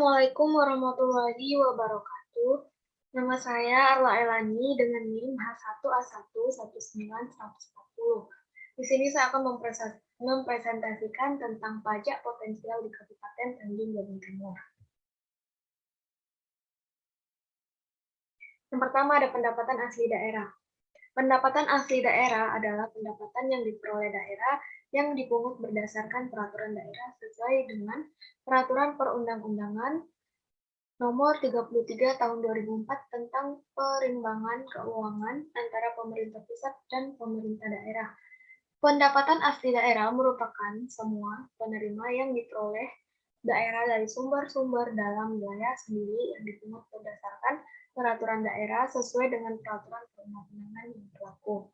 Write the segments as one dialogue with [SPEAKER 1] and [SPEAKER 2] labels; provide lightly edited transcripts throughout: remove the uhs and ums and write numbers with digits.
[SPEAKER 1] Assalamualaikum warahmatullahi wabarakatuh. Nama saya Arla Elani dengan NIM H1A1 19140. Di sini saya akan mempresentasikan tentang pajak potensial di Kabupaten Tanjung Jabung Timur. Yang pertama ada pendapatan asli daerah. Pendapatan asli daerah adalah pendapatan yang diperoleh daerah yang dipungut berdasarkan peraturan daerah sesuai dengan peraturan perundang-undangan Nomor 33 Tahun 2004 tentang perimbangan keuangan antara pemerintah pusat dan pemerintah daerah. Pendapatan asli daerah merupakan semua penerima yang diperoleh daerah dari sumber-sumber dalam wilayah sendiri yang dipungut berdasarkan peraturan daerah sesuai dengan peraturan perundang-undangan yang berlaku.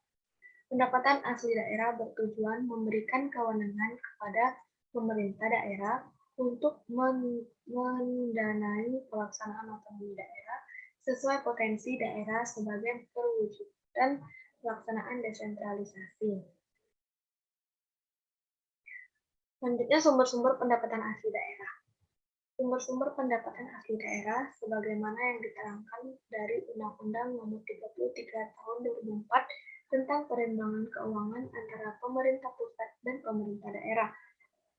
[SPEAKER 1] Pendapatan asli daerah bertujuan memberikan kewenangan kepada pemerintah daerah untuk mendanai pelaksanaan otonomi daerah sesuai potensi daerah sebagai perwujudan pelaksanaan desentralisasi. Selanjutnya, sumber-sumber pendapatan asli daerah. Sumber-sumber pendapatan asli daerah sebagaimana yang diterangkan dari Undang-Undang Nomor 33 Tahun 2004 tentang perimbangan keuangan antara pemerintah pusat dan pemerintah daerah,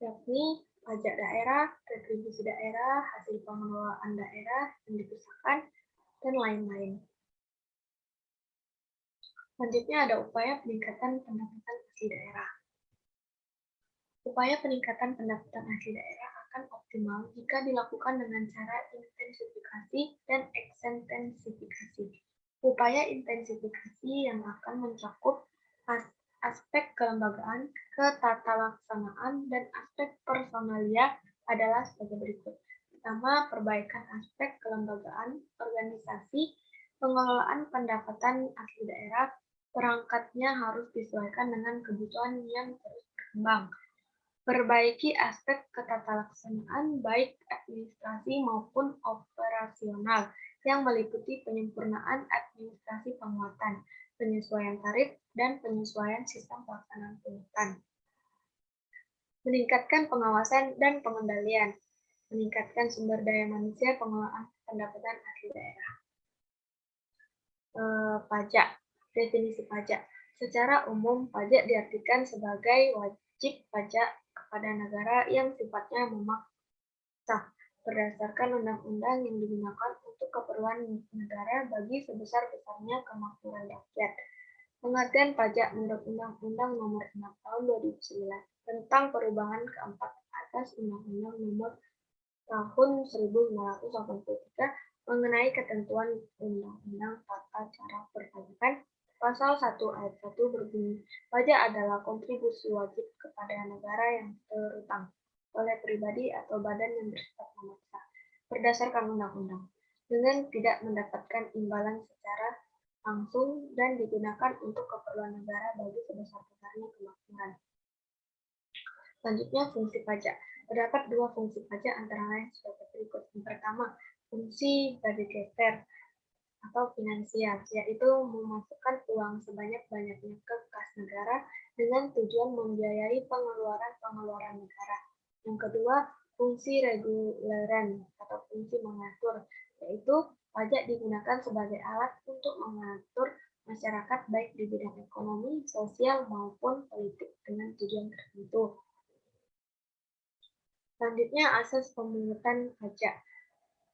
[SPEAKER 1] yakni pajak daerah, retribusi daerah, hasil pengelolaan daerah yang dipisahkan, dan lain-lain. Selanjutnya ada upaya peningkatan pendapatan asli daerah. Upaya peningkatan pendapatan asli daerah akan optimal jika dilakukan dengan cara intensifikasi dan ekstensifikasi. Upaya intensifikasi yang akan mencakup aspek kelembagaan, ketatalaksanaan, dan aspek personalia adalah sebagai berikut. Pertama, perbaikan aspek kelembagaan, organisasi, pengelolaan pendapatan asli daerah, perangkatnya harus disesuaikan dengan kebutuhan yang terus berkembang. Perbaiki aspek ketatalaksanaan baik administrasi maupun operasional yang meliputi penyempurnaan administrasi penguatan, penyesuaian tarif, dan penyesuaian sistem pelaksanaan pungutan. Meningkatkan pengawasan dan pengendalian. Meningkatkan sumber daya manusia pengelolaan pendapatan asli daerah. Pajak. Definisi pajak. Secara umum, pajak diartikan sebagai wajib pajak kepada negara yang sifatnya memaksa berdasarkan undang-undang yang digunakan untuk keperluan negara bagi sebesar-besarnya kemakmuran rakyat. Pengertian pajak menurut Undang-Undang Nomor 6 Tahun 2009 tentang perubahan keempat atas Undang-Undang Nomor Tahun 1983 mengenai ketentuan Undang-Undang Tata Cara Perpajakan. Pasal 1 ayat 1 berbunyi, pajak adalah kontribusi wajib kepada negara yang terutang oleh pribadi atau badan yang bersifat memaksa berdasarkan undang-undang dengan tidak mendapatkan imbalan secara langsung dan digunakan untuk keperluan negara bagi sebesar-besarnya kemakmuran. Selanjutnya, fungsi pajak. Terdapat dua fungsi pajak antara lain sebagai berikut. Yang pertama, fungsi budgeter atau finansial, yaitu memasukkan uang sebanyak-banyaknya ke kas negara dengan tujuan membiayai pengeluaran negara. Yang kedua, fungsi reguleran atau fungsi mengatur, yaitu pajak digunakan sebagai alat untuk mengatur masyarakat baik di bidang ekonomi, sosial, maupun politik dengan tujuan tertentu. Selanjutnya, asas pemungutan pajak.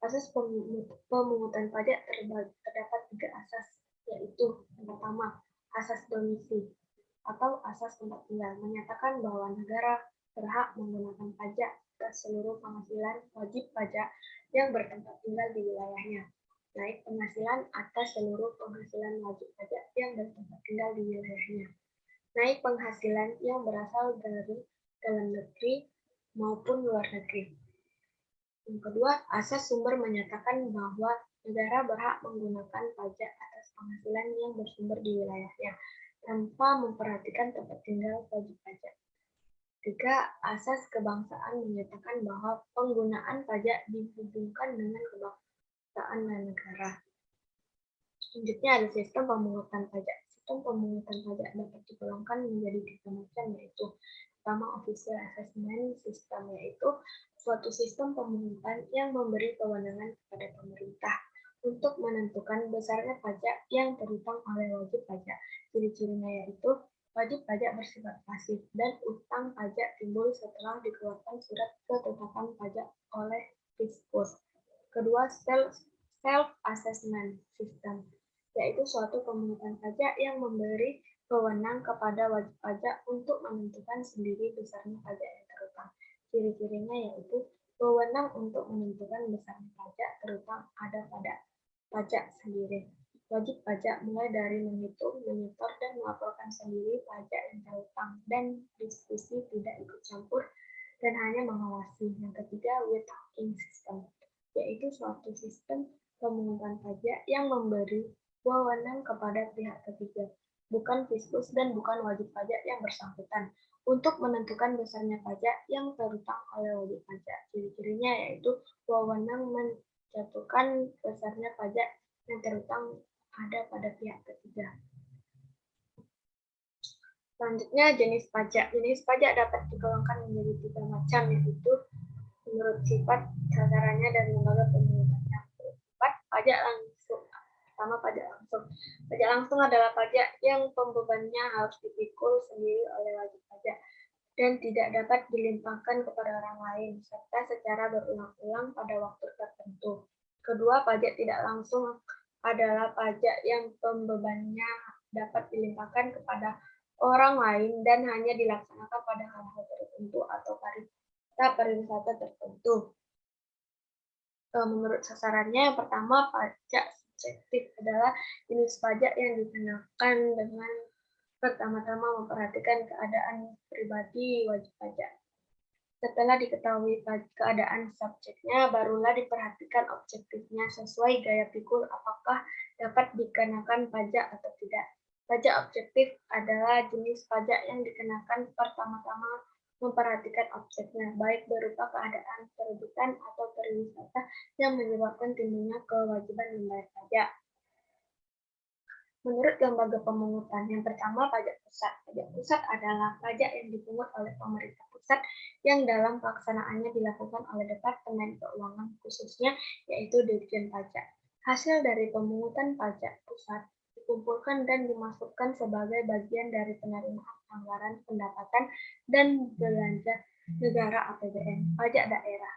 [SPEAKER 1] Asas pemungutan pajak terdapat tiga asas, yaitu yang pertama, asas domisili atau asas tempat tinggal, menyatakan bahwa negara berhak menggunakan pajak atas seluruh penghasilan wajib pajak yang bertempat tinggal di wilayahnya, baik penghasilan atas seluruh penghasilan wajib pajak yang bertempat tinggal di wilayahnya, naik penghasilan yang berasal dari dalam negeri maupun luar negeri. Yang kedua, asas sumber menyatakan bahwa negara berhak menggunakan pajak atas penghasilan yang bersumber di wilayahnya, tanpa memperhatikan tempat tinggal wajib pajak. Ketiga, asas kebangsaan menyatakan bahwa penggunaan pajak dihubungkan dengan kebangsaan dan negara. Selanjutnya ada sistem pemungutan pajak. Sistem pemungutan pajak dapat digolongkan menjadi tiga macam, yaitu pertama official assessment system, yaitu suatu sistem pemungutan yang memberi kewenangan kepada pemerintah untuk menentukan besarnya pajak yang terutang oleh wajib pajak. Ciri-cirinya yaitu wajib pajak bersifat pasif dan utang pajak timbul setelah dikeluarkan surat ketetapan pajak oleh Fiskus. Kedua, self-assessment system, yaitu suatu pemungutan pajak yang memberi wewenang kepada wajib pajak untuk menentukan sendiri besarnya pajak yang terutang. Ciri-cirinya yaitu wewenang untuk menentukan besarnya pajak terutang ada pada pajak sendiri. Wajib pajak mulai dari menghitung, menyetor, dan melaporkan sendiri pajak yang terutang, dan diskusi tidak ikut campur dan hanya mengawasi. Yang ketiga, withholding system, yaitu suatu sistem pemungutan pajak yang memberi wewenang kepada pihak ketiga, bukan Fiskus dan bukan wajib pajak yang bersangkutan, untuk menentukan besarnya pajak yang terutang oleh wajib pajak. Ciri-cirinya yaitu wewenang menjatuhkan besarnya pajak yang terutang ada pada pihak ketiga. Selanjutnya, jenis pajak. Jenis pajak dapat digolongkan menjadi 3 macam, yaitu menurut sifat, sasarannya, dan lembaga pemungutannya. Sifat pajak langsung. Pertama, pajak langsung. Pajak langsung adalah pajak yang pembebannya harus dipikul sendiri oleh wajib pajak dan tidak dapat dilimpahkan kepada orang lain, serta secara berulang-ulang pada waktu tertentu. Kedua, pajak tidak langsung adalah pajak yang pembebannya dapat dilimpahkan kepada orang lain dan hanya dilaksanakan pada hal-hal tertentu atau pariwisata tertentu. Menurut sasarannya, yang pertama, pajak subjektif adalah jenis pajak yang dikenakan dengan pertama-tama memperhatikan keadaan pribadi wajib pajak. Setelah diketahui keadaan subjeknya, barulah diperhatikan objektifnya sesuai gaya pikul apakah dapat dikenakan pajak atau tidak. Pajak objektif adalah jenis pajak yang dikenakan pertama-tama memperhatikan objeknya, baik berupa keadaan perebutan atau pariwisata yang menyebabkan timbulnya kewajiban membayar pajak. Menurut lembaga pemungutan, yang pertama pajak pusat. Pajak pusat adalah pajak yang dipungut oleh pemerintah pusat yang dalam pelaksanaannya dilakukan oleh Departemen Keuangan khususnya, yaitu Dirjen Pajak. Hasil dari pemungutan pajak pusat dikumpulkan dan dimasukkan sebagai bagian dari penerimaan anggaran pendapatan dan belanja negara APBN. Pajak daerah.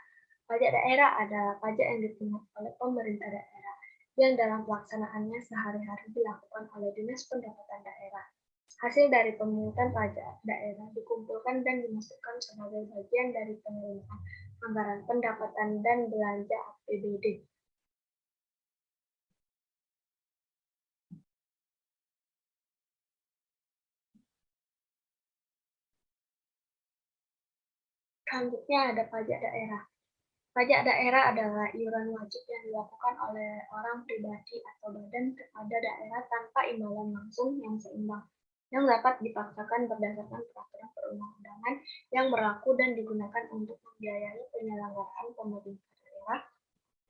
[SPEAKER 1] Pajak daerah adalah pajak yang dipungut oleh pemerintah daerah yang dalam pelaksanaannya sehari-hari dilakukan oleh Dinas Pendapatan Daerah. Hasil dari pemungutan pajak daerah dikumpulkan dan dimasukkan sebagai bagian dari penerimaan anggaran pendapatan dan belanja APBD. Selanjutnya ada pajak daerah. Pajak daerah adalah iuran wajib yang dilakukan oleh orang pribadi atau badan kepada daerah tanpa imbalan langsung yang seimbang, yang dapat dipaksakan berdasarkan peraturan perundang-undangan yang berlaku dan digunakan untuk membiayai penyelenggaraan pemerintah daerah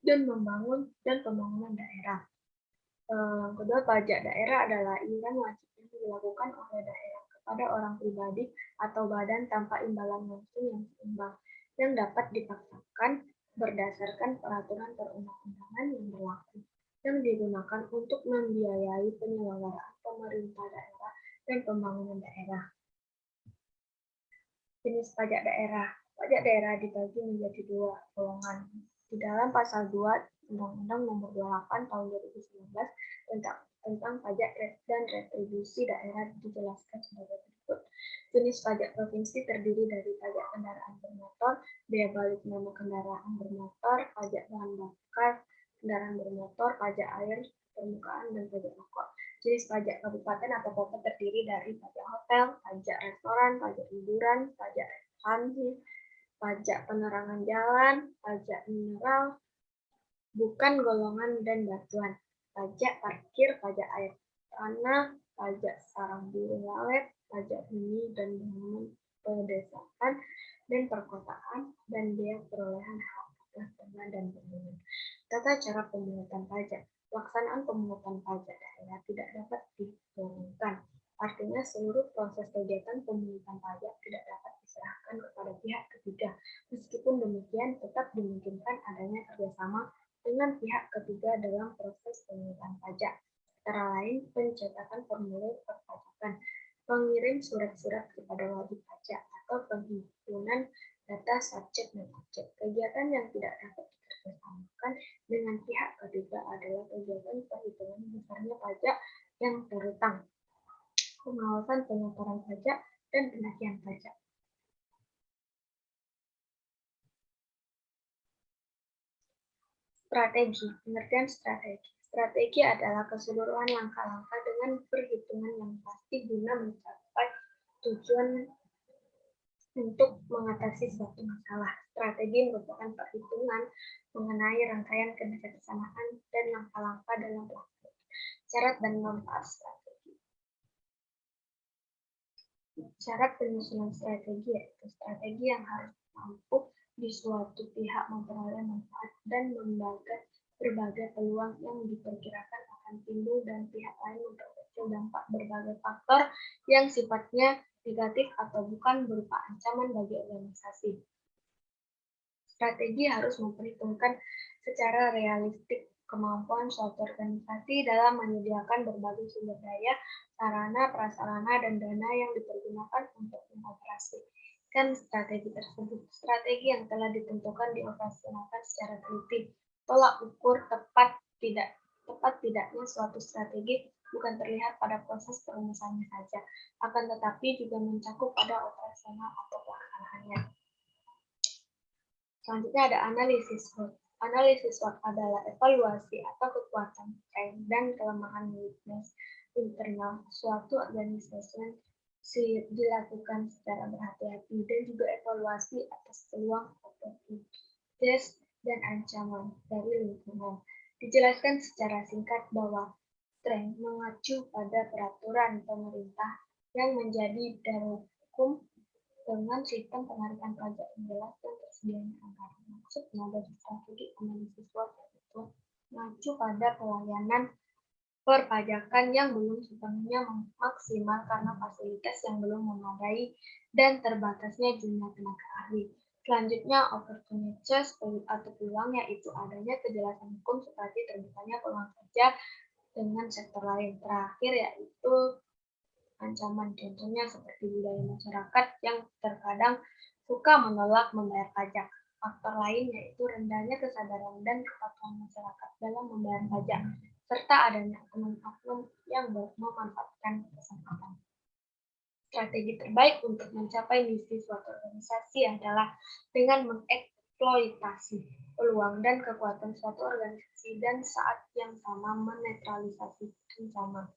[SPEAKER 1] dan membangun dan pembangunan daerah. Kedua, pajak daerah adalah iuran wajib yang dilakukan oleh daerah kepada orang pribadi atau badan tanpa imbalan langsung yang seimbang, yang dapat dipaksakan berdasarkan peraturan perundang-undangan yang berlaku, yang digunakan untuk membiayai penyelenggaraan pemerintah daerah dan pembangunan daerah. Jenis pajak daerah. Pajak daerah dibagi menjadi 2 golongan. Di dalam pasal 2 Undang-Undang Nomor 28 Tahun 2019 tentang pajak dan retribusi daerah dijelaskan sebagai berikut. Jenis pajak provinsi terdiri dari pajak kendaraan bermotor, bea balik nama kendaraan bermotor, pajak bahan bakar kendaraan bermotor, pajak air permukaan, dan pajak rokok. Jenis pajak kabupaten atau kota terdiri dari pajak hotel, pajak restoran, pajak hiburan, pajak restoran, pajak penerangan jalan, pajak mineral, bukan golongan dan batuan, pajak parkir, pajak air tanah, pajak sarang burung walet, pajak bumi dan bangunan pedesaan dan perkotaan, dan bea perolehan hak atas tanah dan bangunan. Tata cara pemungutan pajak. Pelaksanaan pemungutan pajak daerah tidak dapat diturunkan. Artinya seluruh proses kegiatan pemungutan pajak tidak dapat diserahkan kepada pihak ketiga. Meskipun demikian, tetap dimungkinkan adanya kerjasama dengan pihak ketiga dalam proses pemungutan pajak. Antara lain, pencetakan formulir perpajakan, pengirim surat-surat kepada wajib pajak, atau penghimpunan data subjek dan objek. Kegiatan yang tidak dapat dikerjasamakan dengan pihak ketiga adalah kegiatan perhitungan besarnya pajak yang terutang, pengawasan pelaporan pajak, dan penagihan pajak. Strategi, pengertian strategi. Strategi adalah keseluruhan langkah-langkah dengan perhitungan yang pasti guna mencapai tujuan untuk mengatasi suatu masalah. Strategi merupakan perhitungan mengenai rangkaian kebijaksanaan dan langkah-langkah dalam pelaksanaan syarat dan manfaat strategi. Syarat penyusunan strategi yaitu strategi yang harus mampu di suatu pihak memperoleh manfaat dan berbagai peluang yang diperkirakan akan timbul dan pihak lain memperkecil dampak berbagai faktor yang sifatnya negatif atau bukan berupa ancaman bagi organisasi. Strategi harus memperhitungkan secara realistik kemampuan suatu organisasi dalam menyediakan berbagai sumber daya, sarana, prasarana, dan dana yang dipergunakan untuk mengoperasikan strategi tersebut. Strategi yang telah ditentukan dioperasionalkan secara teliti. Tolak ukur tidaknya suatu strategi bukan terlihat pada proses perumusannya saja, akan tetapi juga mencakup pada operasional atau pelaksanaannya. Selanjutnya ada analisis SWOT. Analisis SWOT adalah evaluasi atau kekuatan, strength, dan kelemahan weakness internal suatu organisasi dilakukan secara berhati-hati dan juga evaluasi atas peluang, opportunities, dan ancaman dari lingkungan. Dijelaskan secara singkat bahwa strength mengacu pada peraturan pemerintah yang menjadi dasar hukum dengan sistem penarikan pajak yang jelas dan tersedianya anggaran. Maksudnya dari strategi analisis SWOT itu mengacu pada pelayanan perpajakan yang belum sepenuhnya maksimal karena fasilitas yang belum memadai dan terbatasnya jumlah tenaga ahli. Selanjutnya, opportunities atau peluang yaitu adanya kejelasan hukum seperti terbukanya peluang kerja dengan sektor lain. Terakhir yaitu ancaman, contohnya seperti budaya masyarakat yang terkadang suka menolak membayar pajak. Faktor lain yaitu rendahnya kesadaran dan kepatuhan masyarakat dalam membayar pajak, serta adanya oknum-oknum yang memanfaatkan kesempatan. Strategi terbaik untuk mencapai misi suatu organisasi adalah dengan mengeksploitasi peluang dan kekuatan suatu organisasi dan saat yang sama menetralisasi ancaman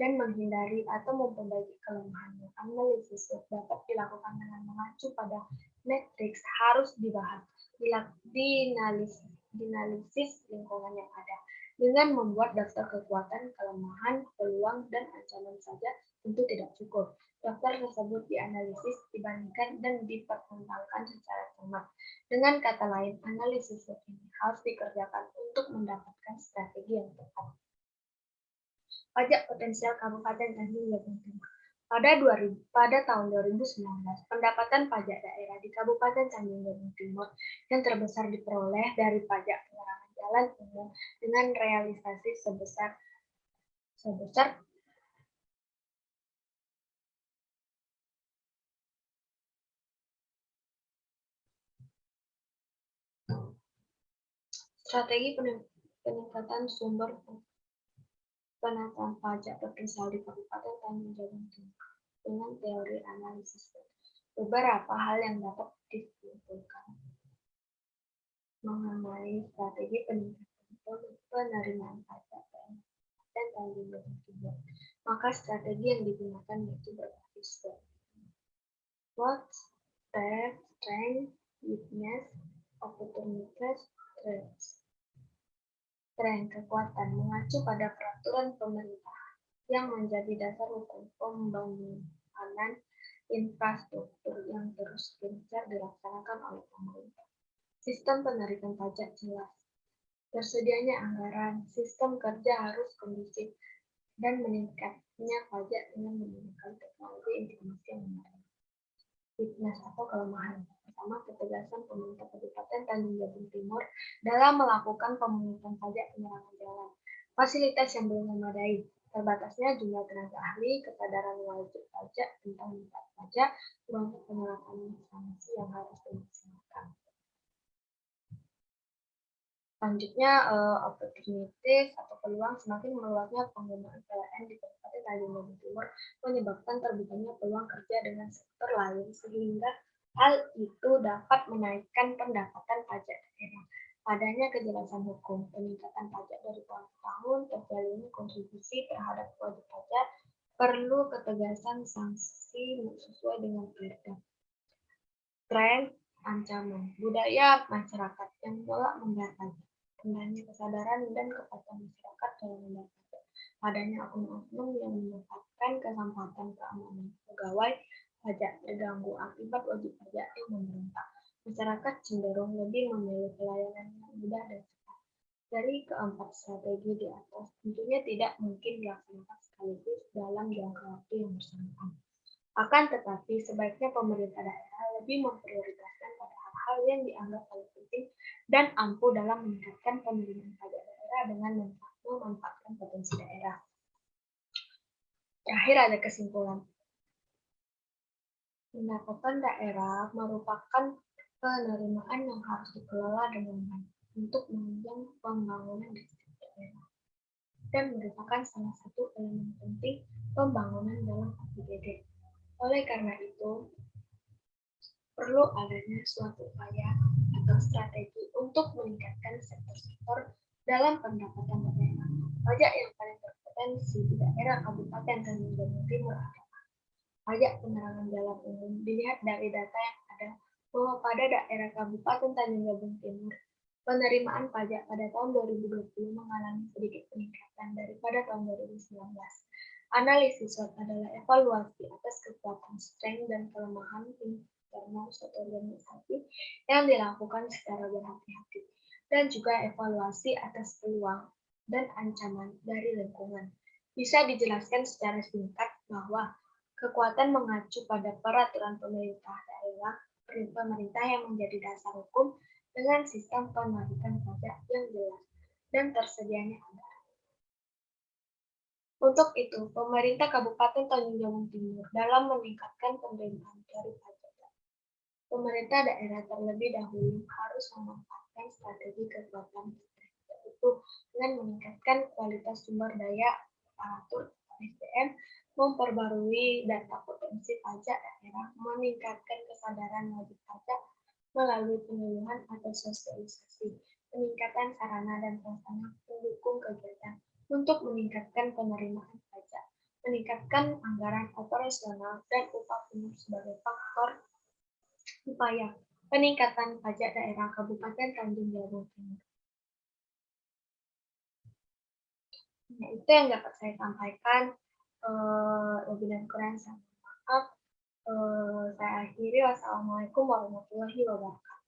[SPEAKER 1] dan menghindari atau memperbaiki kelemahannya. Analisis dapat dilakukan dengan mengacu pada matriks harus dibahas, dinalisis lingkungan yang ada. Dengan membuat daftar kekuatan, kelemahan, peluang, dan ancaman saja tentu tidak cukup. Daftar tersebut dianalisis, dibandingkan, dan dipertimbangkan secara cermat. Dengan kata lain, analisis ini harus dikerjakan untuk mendapatkan strategi yang tepat. Pajak potensial Kabupaten Tanjung Jabung Timur. Pada tahun 2019, pendapatan pajak daerah di Kabupaten Tanjung Jabung Timur yang terbesar diperoleh dari pajak penerangan jalan umum dengan realisasi sebesar strategi peningkatan sumber penataan pajak potensial di Kabupaten Tanjung Jabung Timur dengan teori analisis. Beberapa hal yang dapat disimpulkan mengenai strategi peningkatan penerimaan pajak dan Tanjung Jabung Timur. Maka strategi yang digunakan yaitu berbasis SWOT. SWOT, strength, weakness, opportunities, threats. Strength, kekuatan, mengacu pada peraturan pemerintah yang menjadi dasar hukum pembangunan infrastruktur yang terus gencar dilaksanakan oleh pemerintah. Sistem penarikan pajak jelas. Tersedianya anggaran, sistem kerja harus kondusif, dan meningkatnya pajak dengan menggunakan teknologi informasi yang memadai. weakness atau kelemahan. Pertama, ketegasan pemerintah Kabupaten Tanjung Jabung Timur dalam melakukan pemungutan pajak penyerangan jalan. Fasilitas yang belum memadai, terbatasnya jumlah tenaga ahli, kesadaran wajib pajak tentang manfaat pajak, kurangnya penerapan sanksi yang harus dilaksanakan. Selanjutnya, opportunities atau peluang semakin meluasnya penggunaan PLN di Kabupaten Tanjung Jabung Timur menyebabkan terbukanya peluang kerja dengan sektor lain sehingga hal itu dapat menaikkan pendapatan pajak daerah. Adanya kejelasan hukum, peningkatan pajak dari tahun ke tahun, terjalinnya kontribusi terhadap wajib pajak, perlu ketegasan sanksi sesuai dengan perda. Tren ancaman budaya masyarakat yang menolak membayar pajak, rendahnya kesadaran dan kepatuhan masyarakat dalam membayar pajak, adanya oknum-oknum yang memanfaatkan kesempatan keamanan pegawai pajak terganggu akibat wajib pajak yang memberontak. Masyarakat cenderung lebih memilih pelayanan yang mudah dan cepat. Dari keempat strategi di atas, tentunya tidak mungkin dilaksanakan sekaligus dalam jangka waktu yang bersamaan. Akan tetapi, sebaiknya pemerintah daerah lebih memprioritaskan pada hal-hal yang dianggap paling penting dan ampuh dalam meningkatkan penerimaan pajak daerah dengan memanfaatkan potensi daerah. Terakhir ada kesimpulan. Pendapatan daerah merupakan penerimaan yang harus dikelola dengan baik untuk menunjang pembangunan di setiap daerah dan merupakan salah satu elemen penting pembangunan dalam APBD. Oleh karena itu, perlu adanya suatu upaya atau strategi untuk meningkatkan sektor-sektor dalam pendapatan daerah. Pajak yang paling berpotensi di daerah Kabupaten Tanjung Jabung Timur adalah pajak penerangan jalan umum. Dilihat dari data yang ada bahwa pada daerah Kabupaten Tanjung Jabung Timur, penerimaan pajak pada tahun 2020 mengalami sedikit peningkatan daripada tahun 2019. Analisis SWOT adalah evaluasi atas kekuatan, strength, dan kelemahan internal suatu organisasi yang dilakukan secara berhati-hati, dan juga evaluasi atas peluang dan ancaman dari lingkungan. Bisa dijelaskan secara singkat bahwa kekuatan mengacu pada peraturan pemerintah daerah, pemerintah yang menjadi dasar hukum dengan sistem penarikan pajak yang jelas dan tersedianya anggaran. Untuk itu, pemerintah Kabupaten Tanjung Jabung Timur dalam meningkatkan penerimaan dari pajak, pemerintah daerah terlebih dahulu harus memanfaatkan strategi kekuatan yaitu dengan meningkatkan kualitas sumber daya aparatur SDM, memperbarui data potensi pajak daerah, meningkatkan kesadaran wajib pajak melalui penyuluhan atau sosialisasi, peningkatan sarana dan prasarana pendukung kegiatan untuk meningkatkan penerimaan pajak, meningkatkan anggaran operasional dan upah penuh sebagai faktor upaya peningkatan pajak daerah Kabupaten Tanjung Jabung Timur. Nah, itu yang dapat saya sampaikan. Lebih dan kurang saya mohon maaf. Saya akhiri. Wassalamualaikum warahmatullahi wabarakatuh.